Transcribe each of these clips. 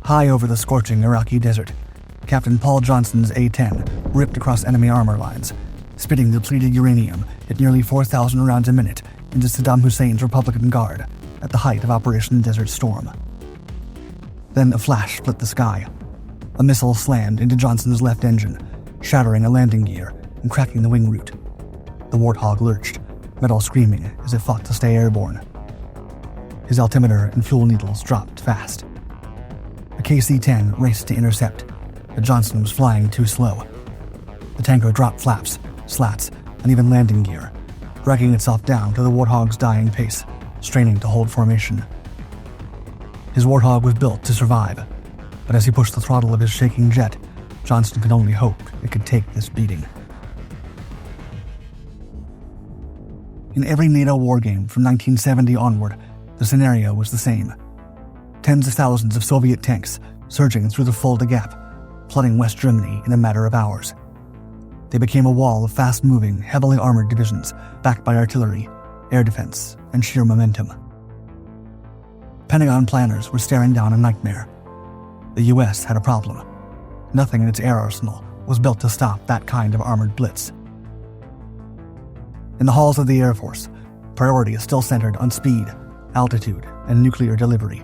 High over the scorching Iraqi desert, Captain Paul Johnson's A-10 ripped across enemy armor lines, spitting depleted uranium at nearly 4,000 rounds a minute into Saddam Hussein's Republican Guard at the height of Operation Desert Storm. Then a flash split the sky. A missile slammed into Johnson's left engine, shattering a landing gear and cracking the wing root. The Warthog lurched, metal screaming as it fought to stay airborne. His altimeter and fuel needles dropped fast. A KC-10 raced to intercept, but Johnson was flying too slow. The tanker dropped flaps, slats, and even landing gear, dragging itself down to the Warthog's dying pace, straining to hold formation. His Warthog was built to survive, but as he pushed the throttle of his shaking jet, Johnson could only hope it could take this beating. In every NATO wargame from 1970 onward, the scenario was the same. Tens of thousands of Soviet tanks surging through the Fulda Gap, flooding West Germany in a matter of hours. They became a wall of fast-moving, heavily armored divisions backed by artillery, air defense, and sheer momentum. Pentagon planners were staring down a nightmare. The US had a problem. Nothing in its air arsenal was built to stop that kind of armored blitz. In the halls of the Air Force, priority is still centered on speed, altitude, and nuclear delivery.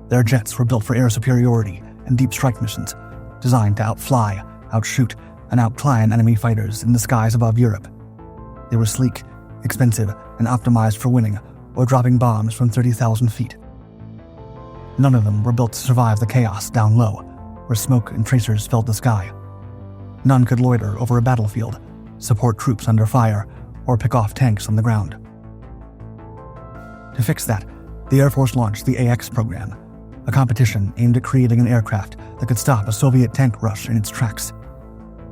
Their jets were built for air superiority and deep strike missions, designed to outfly, outshoot, and outclimb enemy fighters in the skies above Europe. They were sleek, expensive, and optimized for winning or dropping bombs from 30,000 feet. None of them were built to survive the chaos down low, where smoke and tracers filled the sky. None could loiter over a battlefield, support troops under fire, or pick off tanks on the ground. To fix that, the Air Force launched the AX program, a competition aimed at creating an aircraft that could stop a Soviet tank rush in its tracks.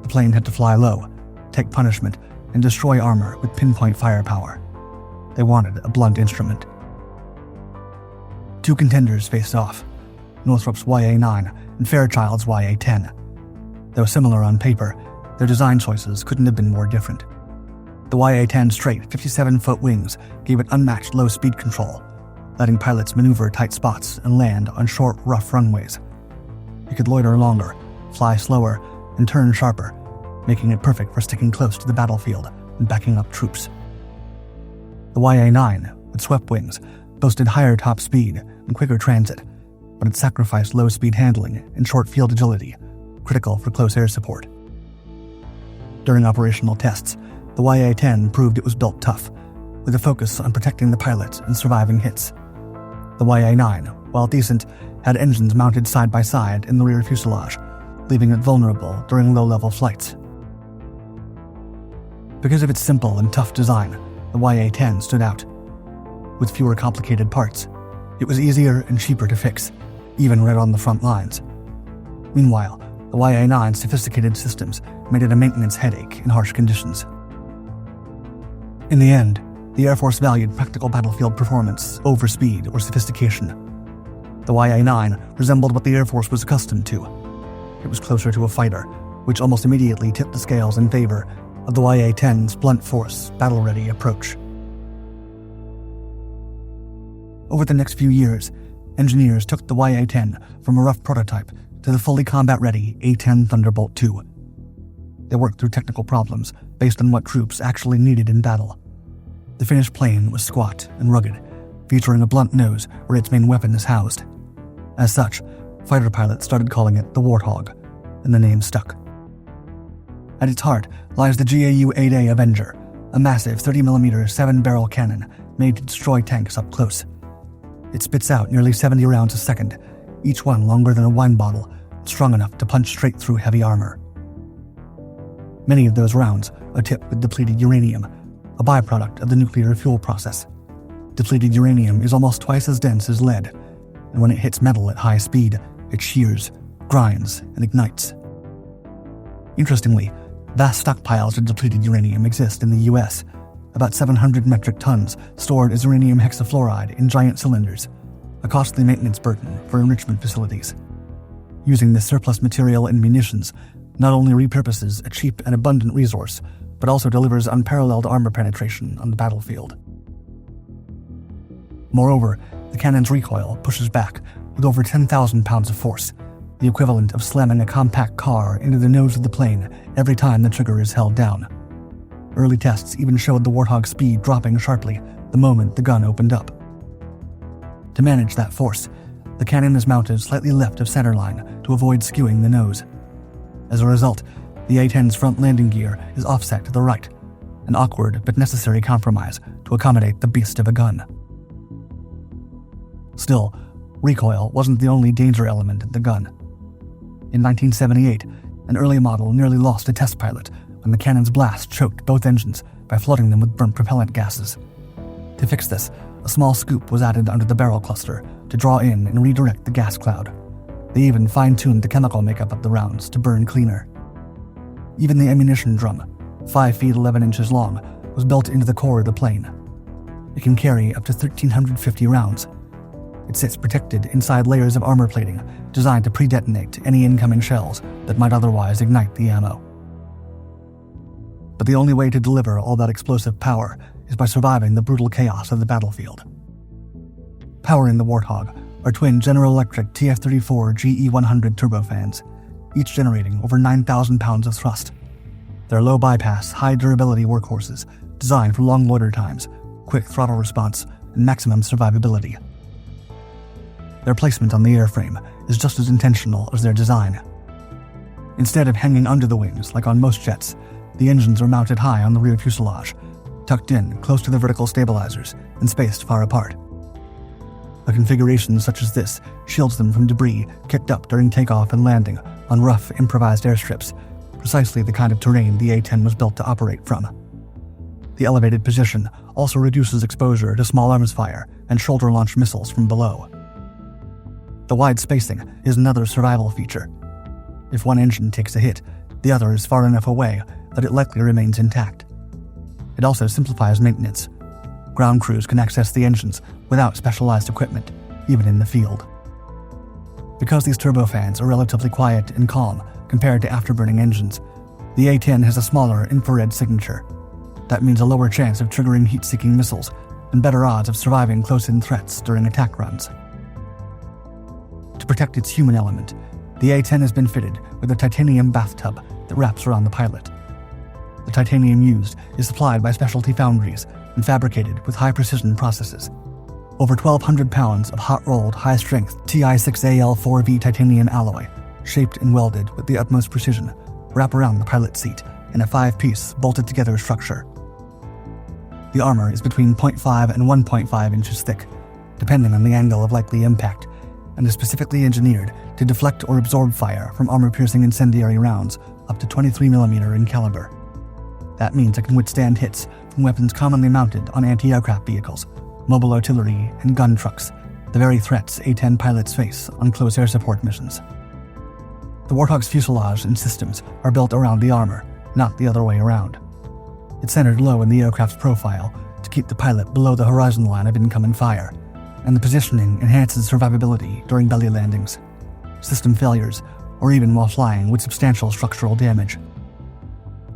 The plane had to fly low, take punishment, and destroy armor with pinpoint firepower. They wanted a blunt instrument. Two contenders faced off, Northrop's YA-9 and Fairchild's YA-10. Though similar on paper, their design choices couldn't have been more different. The YA-10's straight 57-foot wings gave it unmatched low-speed control, letting pilots maneuver tight spots and land on short, rough runways. It could loiter longer, fly slower, and turn sharper, making it perfect for sticking close to the battlefield and backing up troops. The YA-9, with swept wings, boasted higher top speed and quicker transit, but it sacrificed low-speed handling and short field agility, critical for close air support. During operational tests, the YA-10 proved it was built tough, with a focus on protecting the pilots and surviving hits. The YA-9, while decent, had engines mounted side by side in the rear fuselage, leaving it vulnerable during low-level flights. Because of its simple and tough design, the YA-10 stood out. With fewer complicated parts, it was easier and cheaper to fix, even right on the front lines. Meanwhile, the YA-9's sophisticated systems made it a maintenance headache in harsh conditions. In the end, the Air Force valued practical battlefield performance over speed or sophistication. The YA-9 resembled what the Air Force was accustomed to. It was closer to a fighter, which almost immediately tipped the scales in favor of the YA-10's blunt force, battle-ready approach. Over the next few years, engineers took the YA-10 from a rough prototype to the fully combat-ready A-10 Thunderbolt II. They worked through technical problems based on what troops actually needed in battle. The finished plane was squat and rugged, featuring a blunt nose where its main weapon is housed. As such, fighter pilots started calling it the Warthog, and the name stuck. At its heart lies the GAU-8A Avenger, a massive 30mm 7-barrel cannon made to destroy tanks up close. It spits out nearly 70 rounds a second, each one longer than a wine bottle, strong enough to punch straight through heavy armor. Many of those rounds are tipped with depleted uranium, a byproduct of the nuclear fuel process. Depleted uranium is almost twice as dense as lead, and when it hits metal at high speed, it shears, grinds, and ignites. Interestingly, vast stockpiles of depleted uranium exist in the US, about 700 metric tons stored as uranium hexafluoride in giant cylinders, a costly maintenance burden for enrichment facilities. Using this surplus material in munitions not only repurposes a cheap and abundant resource, but also delivers unparalleled armor penetration on the battlefield. Moreover, the cannon's recoil pushes back, with over 10,000 pounds of force, the equivalent of slamming a compact car into the nose of the plane every time the trigger is held down. Early tests even showed the Warthog's speed dropping sharply the moment the gun opened up. To manage that force, the cannon is mounted slightly left of centerline to avoid skewing the nose. As a result, the A-10's front landing gear is offset to the right, an awkward but necessary compromise to accommodate the beast of a gun. Still, recoil wasn't the only danger element in the gun. In 1978, an early model nearly lost a test pilot when the cannon's blast choked both engines by flooding them with burnt propellant gases. To fix this, a small scoop was added under the barrel cluster to draw in and redirect the gas cloud. They even fine-tuned the chemical makeup of the rounds to burn cleaner. Even the ammunition drum, 5 feet 11 inches long, was built into the core of the plane. It can carry up to 1,350 rounds. It sits protected inside layers of armor plating designed to pre-detonate any incoming shells that might otherwise ignite the ammo. But the only way to deliver all that explosive power is by surviving the brutal chaos of the battlefield. Powering the Warthog are twin General Electric TF-34 GE100 turbofans, each generating over 9,000 pounds of thrust. They're low-bypass, high-durability workhorses designed for long loiter times, quick throttle response, and maximum survivability. Their placement on the airframe is just as intentional as their design. Instead of hanging under the wings like on most jets, the engines are mounted high on the rear fuselage, tucked in close to the vertical stabilizers and spaced far apart. A configuration such as this shields them from debris kicked up during takeoff and landing on rough, improvised airstrips, precisely the kind of terrain the A-10 was built to operate from. The elevated position also reduces exposure to small arms fire and shoulder-launched missiles from below. The wide spacing is another survival feature. If one engine takes a hit, the other is far enough away that it likely remains intact. It also simplifies maintenance. Ground crews can access the engines without specialized equipment, even in the field. Because these turbofans are relatively quiet and calm compared to afterburning engines, the A-10 has a smaller infrared signature. That means a lower chance of triggering heat-seeking missiles and better odds of surviving close-in threats during attack runs. To protect its human element, the A-10 has been fitted with a titanium bathtub that wraps around the pilot. The titanium used is supplied by specialty foundries and fabricated with high-precision processes. Over 1,200 pounds of hot-rolled, high-strength Ti6Al4V titanium alloy, shaped and welded with the utmost precision, wrap around the pilot seat in a 5-piece, bolted-together structure. The armor is between 0.5 and 1.5 inches thick, depending on the angle of likely impact, and is specifically engineered to deflect or absorb fire from armor-piercing incendiary rounds up to 23mm in caliber. That means it can withstand hits from weapons commonly mounted on anti-aircraft vehicles, mobile artillery, and gun trucks, the very threats A-10 pilots face on close air support missions. The Warthog's fuselage and systems are built around the armor, not the other way around. It's centered low in the aircraft's profile to keep the pilot below the horizon line of incoming fire, and the positioning enhances survivability during belly landings, system failures, or even while flying with substantial structural damage.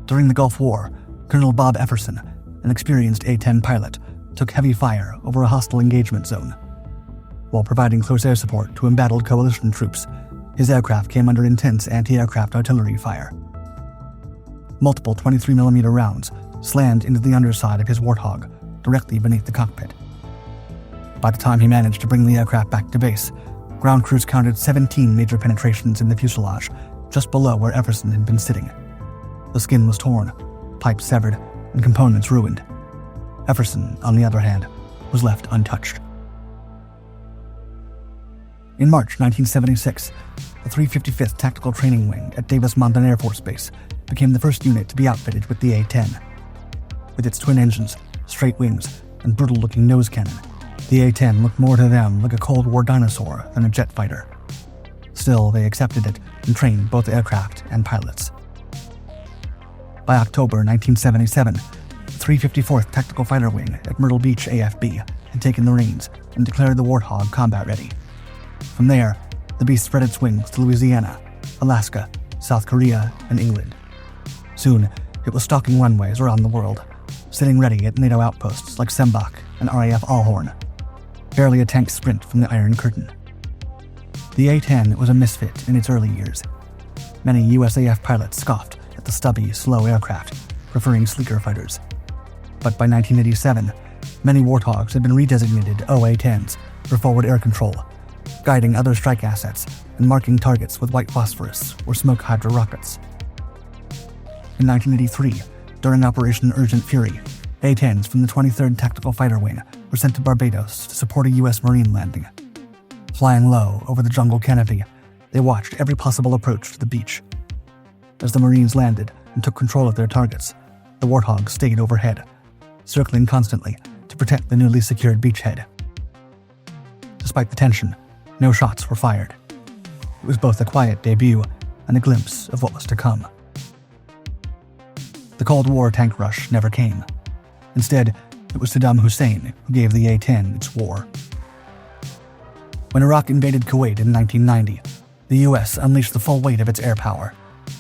During the Gulf War, Colonel Bob Efferson, an experienced A-10 pilot, took heavy fire over a hostile engagement zone. While providing close air support to embattled coalition troops, his aircraft came under intense anti-aircraft artillery fire. Multiple 23mm rounds slammed into the underside of his Warthog, directly beneath the cockpit. By the time he managed to bring the aircraft back to base, ground crews counted 17 major penetrations in the fuselage, just below where Efferson had been sitting. The skin was torn, pipes severed, and components ruined. Efferson, on the other hand, was left untouched. In March 1976, the 355th Tactical Training Wing at Davis-Monthan Air Force Base became the first unit to be outfitted with the A-10. With its twin engines, straight wings, and brutal-looking nose cannon, the A-10 looked more to them like a Cold War dinosaur than a jet fighter. Still, they accepted it and trained both aircraft and pilots. By October 1977, the 354th Tactical Fighter Wing at Myrtle Beach AFB had taken the reins and declared the Warthog combat-ready. From there, the beast spread its wings to Louisiana, Alaska, South Korea, and England. Soon, it was stalking runways around the world, sitting ready at NATO outposts like Sembach and RAF Allhorn, barely a tank sprint from the Iron Curtain. The A-10 was a misfit in its early years. Many USAF pilots scoffed at the stubby, slow aircraft, preferring sleeker fighters. But by 1987, many Warthogs had been redesignated OA-10s for forward air control, guiding other strike assets and marking targets with white phosphorus or smoke hydro rockets. In 1983, during Operation Urgent Fury, A-10s from the 23rd Tactical Fighter Wing were sent to Barbados to support a U.S. Marine landing. Flying low over the jungle canopy, they watched every possible approach to the beach. As the Marines landed and took control of their targets, the Warthog stayed overhead, circling constantly to protect the newly secured beachhead. Despite the tension, no shots were fired. It was both a quiet debut and a glimpse of what was to come. The Cold War tank rush never came. Instead, it was Saddam Hussein who gave the A-10 its war. When Iraq invaded Kuwait in 1990, the U.S. unleashed the full weight of its air power,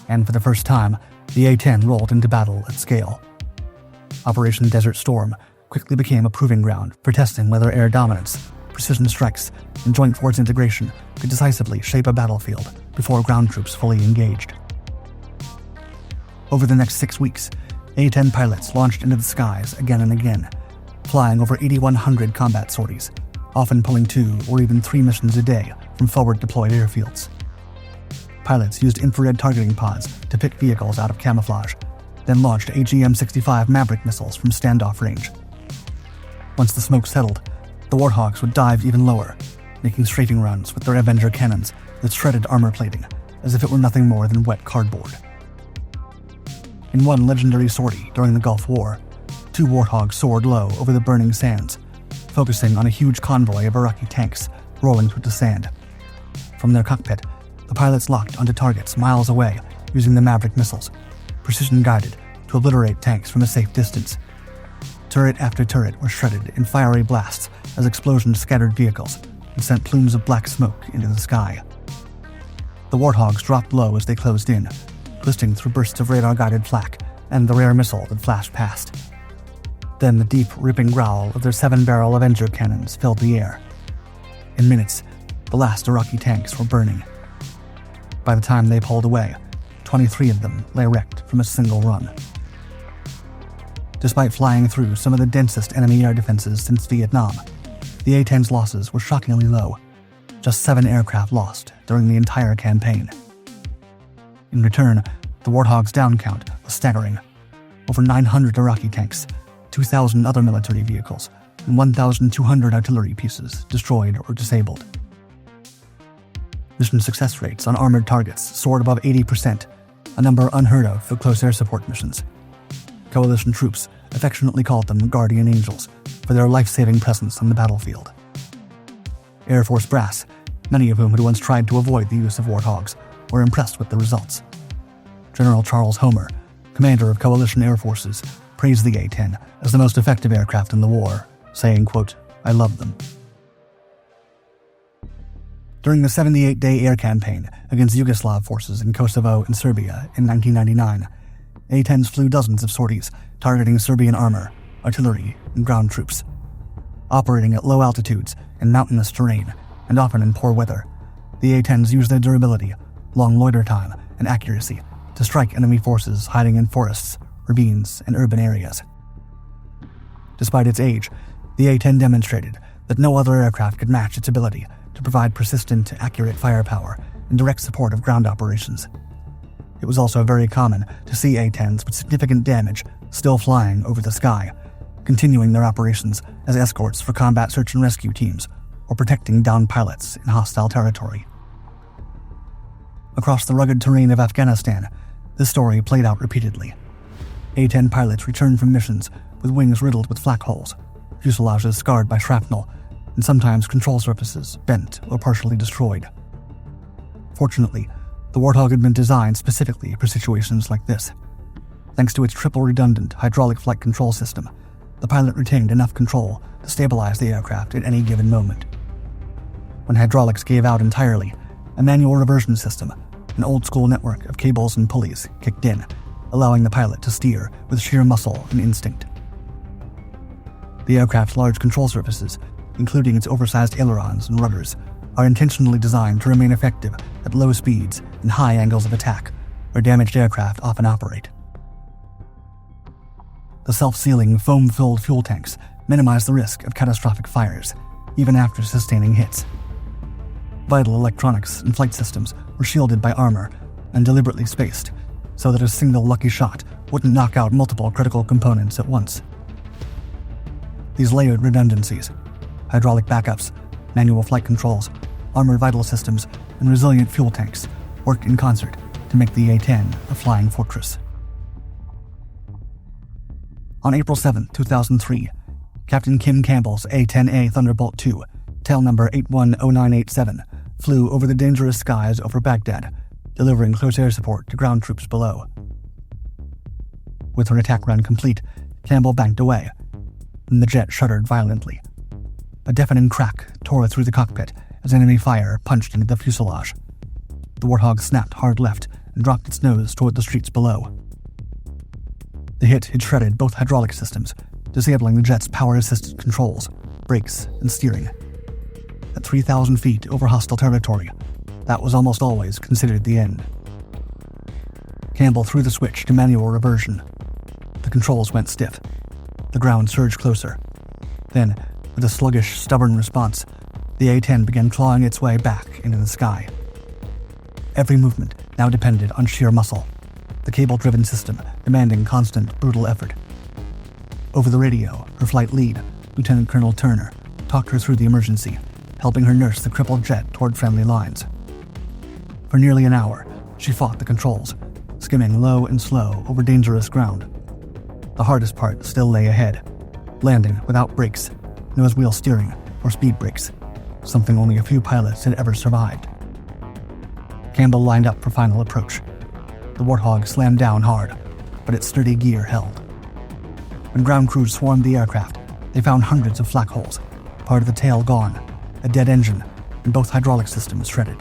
and for the first time, the A-10 rolled into battle at scale. Operation Desert Storm quickly became a proving ground for testing whether air dominance, precision strikes, and joint force integration could decisively shape a battlefield before ground troops fully engaged. Over the next 6 weeks, A-10 pilots launched into the skies again and again, flying over 8,100 combat sorties, often pulling 2 or even 3 missions a day from forward deployed airfields. Pilots used infrared targeting pods to pick vehicles out of camouflage, then launched AGM-65 Maverick missiles from standoff range. Once the smoke settled, the Warthogs would dive even lower, making strafing runs with their Avenger cannons that shredded armor plating as if it were nothing more than wet cardboard. In one legendary sortie during the Gulf War, 2 Warthogs soared low over the burning sands, focusing on a huge convoy of Iraqi tanks rolling through the sand. From their cockpit, the pilots locked onto targets miles away using the Maverick missiles, precision-guided to obliterate tanks from a safe distance. Turret after turret were shredded in fiery blasts as explosions scattered vehicles and sent plumes of black smoke into the sky. The Warthogs dropped low as they closed in, twisting through bursts of radar-guided flak and the rare missile that flashed past. Then the deep, ripping growl of their 7-barrel Avenger cannons filled the air. In minutes, the last Iraqi tanks were burning. By the time they pulled away, 23 of them lay wrecked from a single run. Despite flying through some of the densest enemy air defenses since Vietnam, the A-10's losses were shockingly low, just 7 aircraft lost during the entire campaign. In return, the Warthog's down count was staggering. Over 900 Iraqi tanks, 2,000 other military vehicles, and 1,200 artillery pieces destroyed or disabled. Mission success rates on armored targets soared above 80%, a number unheard of for close air support missions. Coalition troops affectionately called them Guardian Angels for their life-saving presence on the battlefield. Air Force brass, many of whom had once tried to avoid the use of Warthogs, were impressed with the results. General Charles Homer, commander of coalition air forces, praised the A-10 as the most effective aircraft in the war, saying, quote, "I love them." During the 78-day air campaign against Yugoslav forces in Kosovo and Serbia in 1999, A-10s flew dozens of sorties targeting Serbian armor, artillery, and ground troops. Operating at low altitudes and mountainous terrain, and often in poor weather, the A-10s used their durability, long loiter time, and accuracy to strike enemy forces hiding in forests, ravines, and urban areas. Despite its age, the A-10 demonstrated that no other aircraft could match its ability to provide persistent, accurate firepower and direct support of ground operations. It was also very common to see A-10s with significant damage still flying over the sky, continuing their operations as escorts for combat search and rescue teams or protecting downed pilots in hostile territory. Across the rugged terrain of Afghanistan, this story played out repeatedly. A-10 pilots returned from missions with wings riddled with flak holes, fuselages scarred by shrapnel, and sometimes control surfaces bent or partially destroyed. Fortunately, the Warthog had been designed specifically for situations like this. Thanks to its triple redundant hydraulic flight control system, the pilot retained enough control to stabilize the aircraft at any given moment. When hydraulics gave out entirely, a manual reversion system, an old-school network of cables and pulleys, kicked in, allowing the pilot to steer with sheer muscle and instinct. The aircraft's large control surfaces, including its oversized ailerons and rudders, are intentionally designed to remain effective at low speeds and high angles of attack, where damaged aircraft often operate. The self-sealing, foam-filled fuel tanks minimize the risk of catastrophic fires, even after sustaining hits. Vital electronics and flight systems were shielded by armor and deliberately spaced, so that a single lucky shot wouldn't knock out multiple critical components at once. These layered redundancies, hydraulic backups, manual flight controls, armored vital systems, and resilient fuel tanks worked in concert to make the A-10 a flying fortress. On April 7, 2003, Captain Kim Campbell's A-10A Thunderbolt II, tail number 810987, flew over the dangerous skies over Baghdad, delivering close air support to ground troops below. With her attack run complete, Campbell banked away, and the jet shuddered violently. A deafening crack tore through the cockpit as enemy fire punched into the fuselage. The Warthog snapped hard left and dropped its nose toward the streets below. The hit had shredded both hydraulic systems, disabling the jet's power-assisted controls, brakes, and steering. At 3,000 feet over hostile territory, that was almost always considered the end. Campbell threw the switch to manual reversion. The controls went stiff. The ground surged closer. Then, with a sluggish, stubborn response, the A-10 began clawing its way back into the sky. Every movement now depended on sheer muscle, the cable-driven system demanding constant, brutal effort. Over the radio, her flight lead, Lieutenant Colonel Turner, talked her through the emergency, helping her nurse the crippled jet toward friendly lines. For nearly an hour, she fought the controls, skimming low and slow over dangerous ground. The hardest part still lay ahead, landing without brakes, nose wheel steering, or speed brakes, something only a few pilots had ever survived. Campbell lined up for final approach. The Warthog slammed down hard, but its sturdy gear held. When ground crews swarmed the aircraft, they found hundreds of flak holes, part of the tail gone, a dead engine, and both hydraulic systems shredded.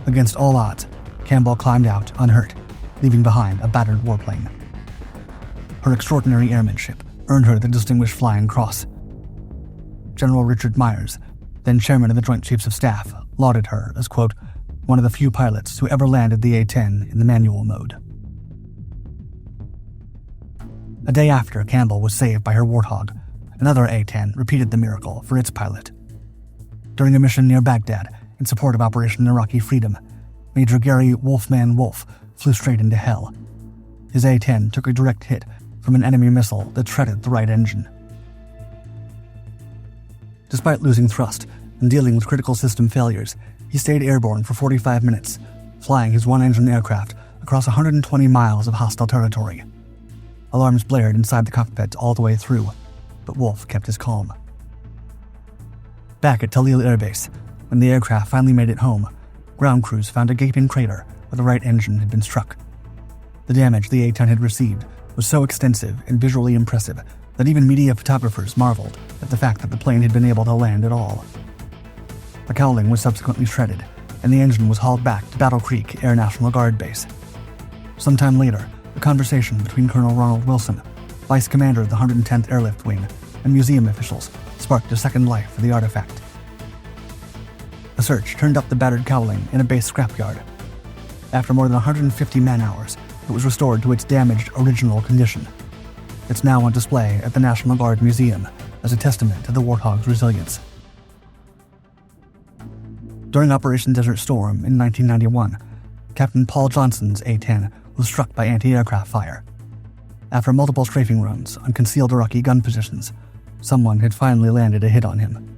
Against all odds, Campbell climbed out unhurt, leaving behind a battered warplane. Her extraordinary airmanship earned her the Distinguished Flying Cross. General Richard Myers, then chairman of the Joint Chiefs of Staff, lauded her as, quote, one of the few pilots who ever landed the A-10 in the manual mode. A day after Campbell was saved by her Warthog, another A-10 repeated the miracle for its pilot. During a mission near Baghdad in support of Operation Iraqi Freedom, Major Gary Wolfman Wolf flew straight into hell. His A-10 took a direct hit from an enemy missile that shredded the right engine. Despite losing thrust and dealing with critical system failures, he stayed airborne for 45 minutes, flying his one-engine aircraft across 120 miles of hostile territory. Alarms blared inside the cockpit all the way through, but Wolf kept his calm. Back at Talil Air Base, when the aircraft finally made it home, ground crews found a gaping crater where the right engine had been struck. The damage the A-10 had received was so extensive and visually impressive that even media photographers marveled at the fact that the plane had been able to land at all. The cowling was subsequently shredded, and the engine was hauled back to Battle Creek Air National Guard Base. Sometime later, a conversation between Colonel Ronald Wilson, Vice Commander of the 110th Airlift Wing, and museum officials sparked a second life for the artifact. A search turned up the battered cowling in a base scrapyard. After more than 150 man-hours, it was restored to its damaged original condition. It's now on display at the National Guard Museum as a testament to the Warthog's resilience. During Operation Desert Storm in 1991, Captain Paul Johnson's A-10 was struck by anti-aircraft fire. After multiple strafing runs on concealed Iraqi gun positions, someone had finally landed a hit on him.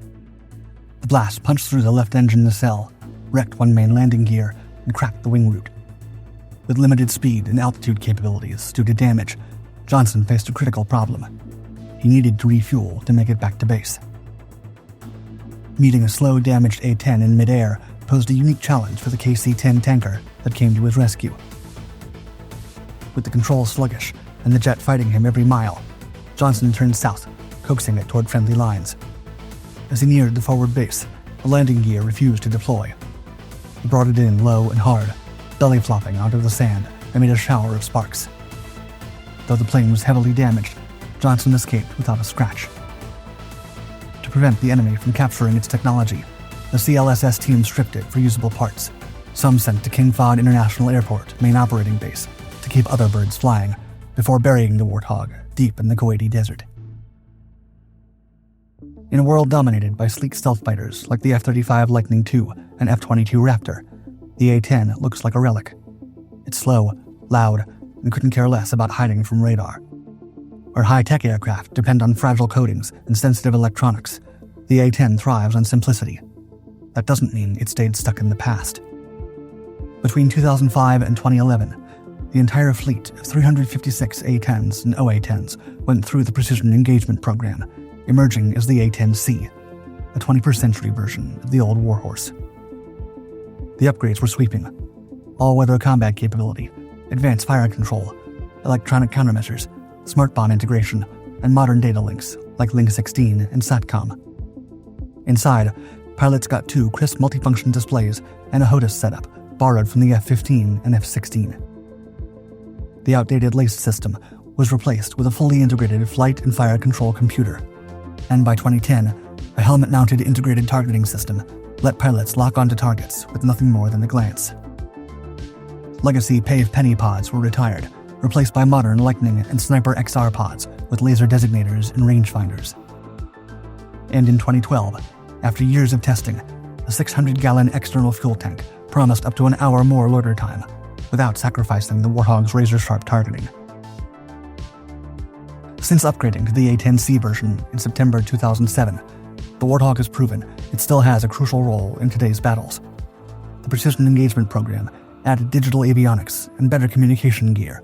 The blast punched through the left engine nacelle, wrecked one main landing gear, and cracked the wing root. With limited speed and altitude capabilities due to damage, Johnson faced a critical problem. He needed to refuel to make it back to base. Meeting a slow, damaged A-10 in midair posed a unique challenge for the KC-10 tanker that came to his rescue. With the controls sluggish and the jet fighting him every mile, Johnson turned south, coaxing it toward friendly lines. As he neared the forward base, the landing gear refused to deploy. He brought it in low and hard, belly flopping onto the sand amid a shower of sparks. Though the plane was heavily damaged, Johnson escaped without a scratch. To prevent the enemy from capturing its technology, the CLSS team stripped it for usable parts, some sent to King Fahd International Airport, main operating base, to keep other birds flying, before burying the Warthog deep in the Kuwaiti desert. In a world dominated by sleek stealth fighters like the F-35 Lightning II and F-22 Raptor, the A-10 looks like a relic. It's slow, loud, and couldn't care less about hiding from radar. Where high-tech aircraft depend on fragile coatings and sensitive electronics, the A-10 thrives on simplicity. That doesn't mean it stayed stuck in the past. Between 2005 and 2011, the entire fleet of 356 A-10s and OA-10s went through the Precision Engagement Program, emerging as the A-10C, a 21st century version of the old warhorse. The upgrades were sweeping: all-weather combat capability, advanced fire control, electronic countermeasures, smart bomb integration, and modern data links like Link 16 and SATCOM. Inside, pilots got 2 crisp multifunction displays and a HOTAS setup borrowed from the F-15 and F-16. The outdated LACE system was replaced with a fully integrated flight and fire control computer, and by 2010, a helmet-mounted integrated targeting system let pilots lock onto targets with nothing more than a glance. Legacy PAVE Penny pods were retired, replaced by modern Lightning and Sniper XR pods with laser designators and rangefinders. And in 2012, after years of testing, a 600-gallon external fuel tank promised up to an hour more loader time, without sacrificing the Warthog's razor-sharp targeting. Since upgrading to the A-10C version in September 2007, the Warthog has proven it still has a crucial role in today's battles. The Precision Engagement Program added digital avionics and better communication gear,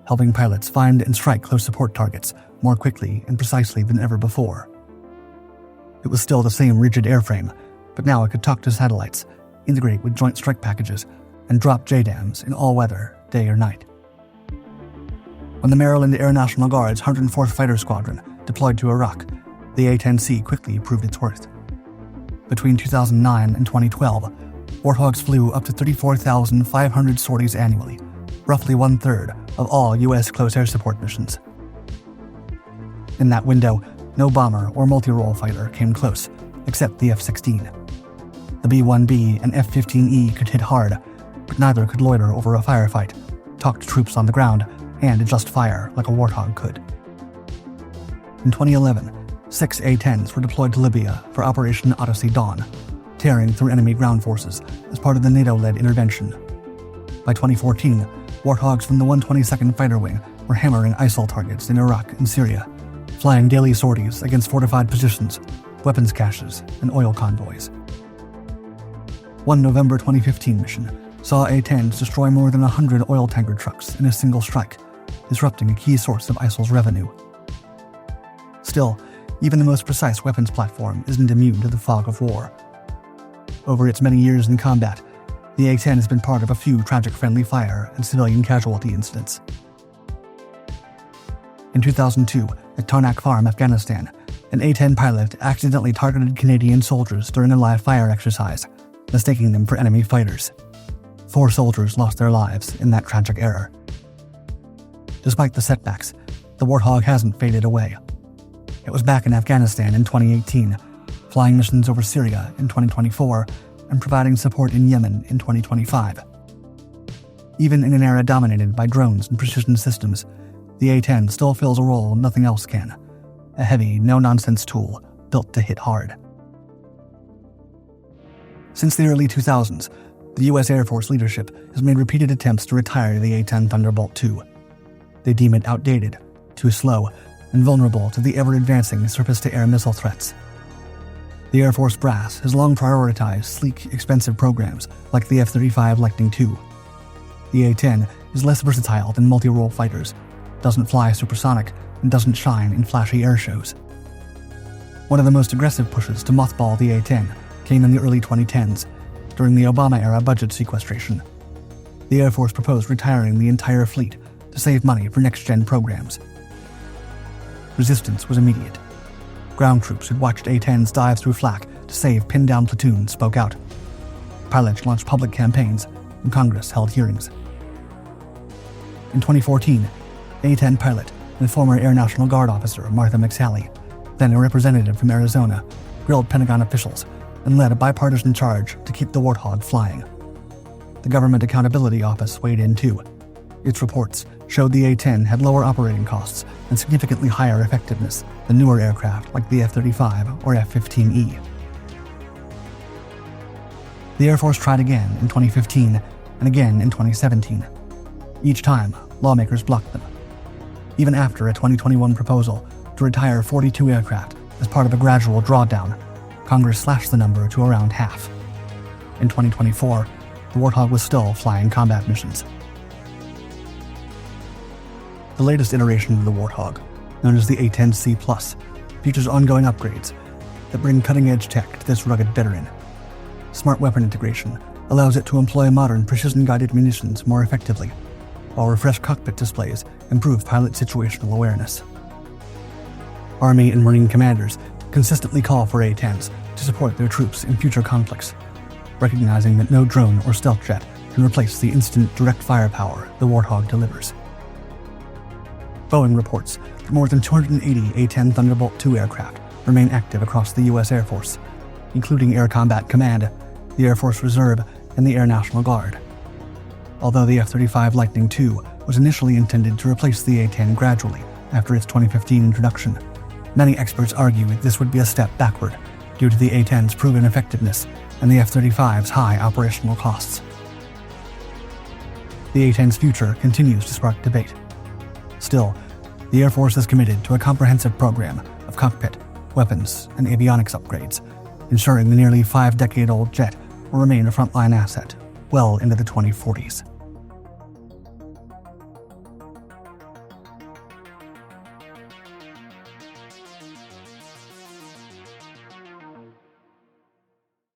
helping pilots find and strike close support targets more quickly and precisely than ever before. It was still the same rigid airframe, but now it could talk to satellites, integrate with joint strike packages, and drop JDAMs in all weather, day or night. When the Maryland Air National Guard's 104th Fighter Squadron deployed to Iraq, the A-10C quickly proved its worth. Between 2009 and 2012, Warthogs flew up to 34,500 sorties annually, roughly 1/3 of all U.S. close air support missions. In that window, no bomber or multi-role fighter came close, except the F-16. The B-1B and F-15E could hit hard, but neither could loiter over a firefight, talk to troops on the ground, and adjust fire like a Warthog could. In 2011, 6 A-10s were deployed to Libya for Operation Odyssey Dawn, tearing through enemy ground forces as part of the NATO-led intervention. By 2014, Warthogs from the 122nd Fighter Wing were hammering ISIL targets in Iraq and Syria, flying daily sorties against fortified positions, weapons caches, and oil convoys. One November 2015 mission saw A-10s destroy more than 100 oil tanker trucks in a single strike, disrupting a key source of ISIL's revenue. Still, even the most precise weapons platform isn't immune to the fog of war. Over its many years in combat, the A-10 has been part of a few tragic friendly fire and civilian casualty incidents. In 2002, at Tarnak Farm, Afghanistan, an A-10 pilot accidentally targeted Canadian soldiers during a live fire exercise, mistaking them for enemy fighters. 4 soldiers lost their lives in that tragic error. Despite the setbacks, the Warthog hasn't faded away. It was back in Afghanistan in 2018, flying missions over Syria in 2024, and providing support in Yemen in 2025. Even in an era dominated by drones and precision systems, the A-10 still fills a role nothing else can: a heavy, no-nonsense tool built to hit hard. Since the early 2000s, the U.S. Air Force leadership has made repeated attempts to retire the A-10 Thunderbolt II. They deem it outdated, too slow, and vulnerable to the ever-advancing surface-to-air missile threats. The Air Force brass has long prioritized sleek, expensive programs like the F-35 Lightning II. The A-10 is less versatile than multi-role fighters, doesn't fly supersonic, and doesn't shine in flashy air shows. One of the most aggressive pushes to mothball the A-10 came in the early 2010s, during the Obama-era budget sequestration. The Air Force proposed retiring the entire fleet to save money for next-gen programs. Resistance was immediate. Ground troops who'd watched A-10s dive through flak to save pinned-down platoons spoke out. Pilots launched public campaigns, and Congress held hearings. In 2014, A-10 pilot and former Air National Guard officer Martha McSally, then a representative from Arizona, grilled Pentagon officials and led a bipartisan charge to keep the Warthog flying. The Government Accountability Office weighed in too. Its reports showed the A-10 had lower operating costs and significantly higher effectiveness than newer aircraft like the F-35 or F-15E. The Air Force tried again in 2015 and again in 2017. Each time, lawmakers blocked them. Even after a 2021 proposal to retire 42 aircraft as part of a gradual drawdown, Congress slashed the number to around half. In 2024, the Warthog was still flying combat missions. The latest iteration of the Warthog, known as the A-10C+, features ongoing upgrades that bring cutting-edge tech to this rugged veteran. Smart weapon integration allows it to employ modern precision-guided munitions more effectively, while refreshed cockpit displays improve pilot situational awareness. Army and Marine commanders consistently call for A-10s to support their troops in future conflicts, recognizing that no drone or stealth jet can replace the instant direct firepower the Warthog delivers. Boeing reports that more than 280 A-10 Thunderbolt II aircraft remain active across the U.S. Air Force, including Air Combat Command, the Air Force Reserve, and the Air National Guard. Although the F-35 Lightning II was initially intended to replace the A-10 gradually after its 2015 introduction, many experts argue this would be a step backward due to the A-10's proven effectiveness and the F-35's high operational costs. The A-10's future continues to spark debate. Still, the Air Force is committed to a comprehensive program of cockpit, weapons, and avionics upgrades, ensuring the nearly 5-decade-old jet will remain a frontline asset well into the 2040s.